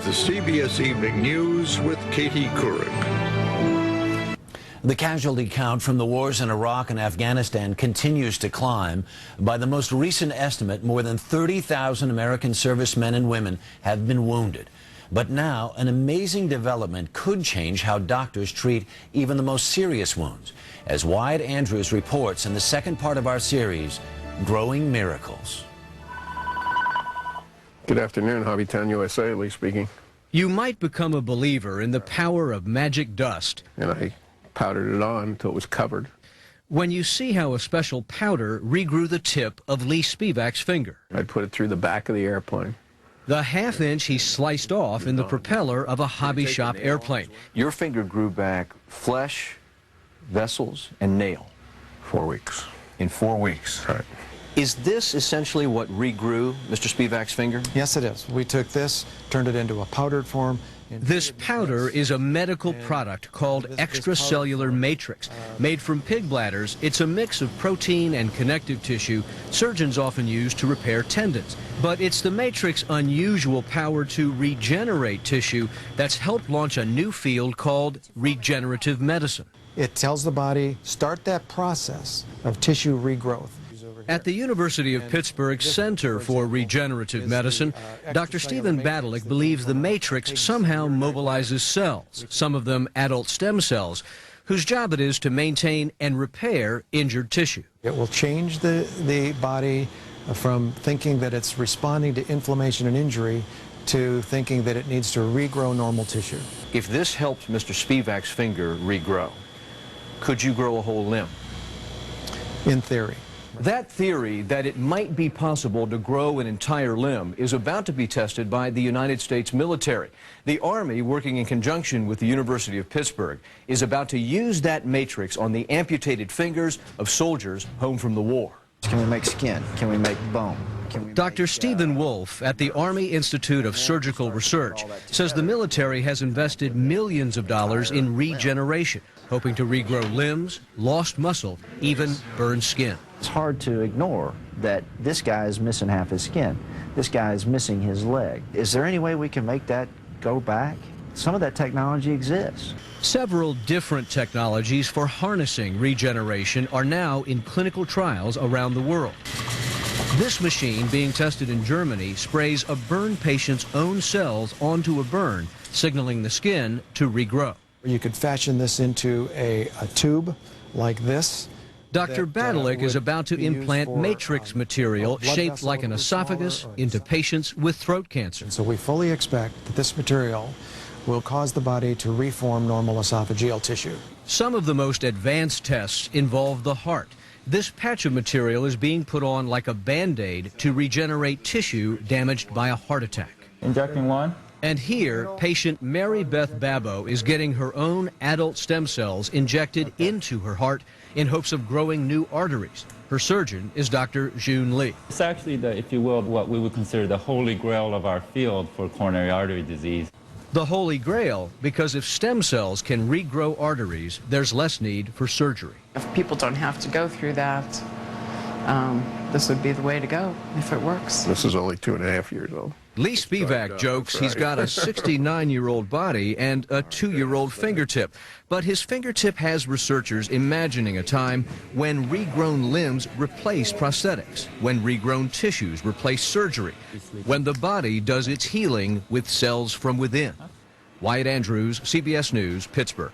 the CBS Evening News with Katie Couric. The casualty count from the wars in Iraq and Afghanistan continues to climb. By the most recent estimate, more than 30,000 American servicemen and women have been wounded. But now, an amazing development could change how doctors treat even the most serious wounds. As Wyatt Andrews reports in the second part of our series, Growing Miracles. Good afternoon, Hobbytown USA, Lee speaking. You might become a believer in the power of magic dust. And I powdered it on until it was covered. When you see how a special powder regrew the tip of Lee Spivak's finger. I put it through the back of the airplane. The half-inch he sliced off in the propeller of a hobby shop airplane. Your finger grew back flesh, vessels, and nail. 4 weeks. In 4 weeks. Right. Is this essentially what regrew Mr. Spivak's finger? Yes, it is. We took this, turned it into a powdered form. This powder is a medical product called extracellular matrix. Made from pig bladders, it's a mix of protein and connective tissue surgeons often use to repair tendons. But it's the matrix's unusual power to regenerate tissue that's helped launch a new field called regenerative medicine. It tells the body, start that process of tissue regrowth. At the University of Pittsburgh's Center for Regenerative Medicine, Dr. Stephen Badelick believes the matrix somehow mobilizes cells, some of them adult stem cells, whose job it is to maintain and repair injured tissue. It will change the body from thinking that it's responding to inflammation and injury to thinking that it needs to regrow normal tissue. If this helps Mr. Spivak's finger regrow, could you grow a whole limb? In theory. That theory that it might be possible to grow an entire limb is about to be tested by the United States military. The Army, working in conjunction with the University of Pittsburgh, is about to use that matrix on the amputated fingers of soldiers home from the war. Can we make skin? Can we make bone? Dr. Stephen Wolf at the Army Institute of Surgical Research says the military has invested millions of dollars in regeneration, hoping to regrow limbs, lost muscle, even burned skin. It's hard to ignore that this guy is missing half his skin. This guy is missing his leg. Is there any way we can make that go back? Some of that technology exists. Several different technologies for harnessing regeneration are now in clinical trials around the world. This machine, being tested in Germany, sprays a burned patient's own cells onto a burn, signaling the skin to regrow. You could fashion this into a tube like this. Dr. Badelick is about to implant matrix material shaped like an esophagus into patients with throat cancer. So we fully expect that this material will cause the body to reform normal esophageal tissue. Some of the most advanced tests involve the heart. This patch of material is being put on like a Band-Aid to regenerate tissue damaged by a heart attack. Injecting one. And here, patient Mary Beth Babbo is getting her own adult stem cells injected into her heart in hopes of growing new arteries. Her surgeon is Dr. Jun Lee. It's actually, if you will, what we would consider the holy grail of our field for coronary artery disease. The holy grail, because if stem cells can regrow arteries, there's less need for surgery. If people don't have to go through that, this would be the way to go if it works. This is only 2.5 years old. Lee Spivak jokes he's got a 69-year-old body and a 2-year-old fingertip. But his fingertip has researchers imagining a time when regrown limbs replace prosthetics, when regrown tissues replace surgery, when the body does its healing with cells from within. Wyatt Andrews, CBS News, Pittsburgh.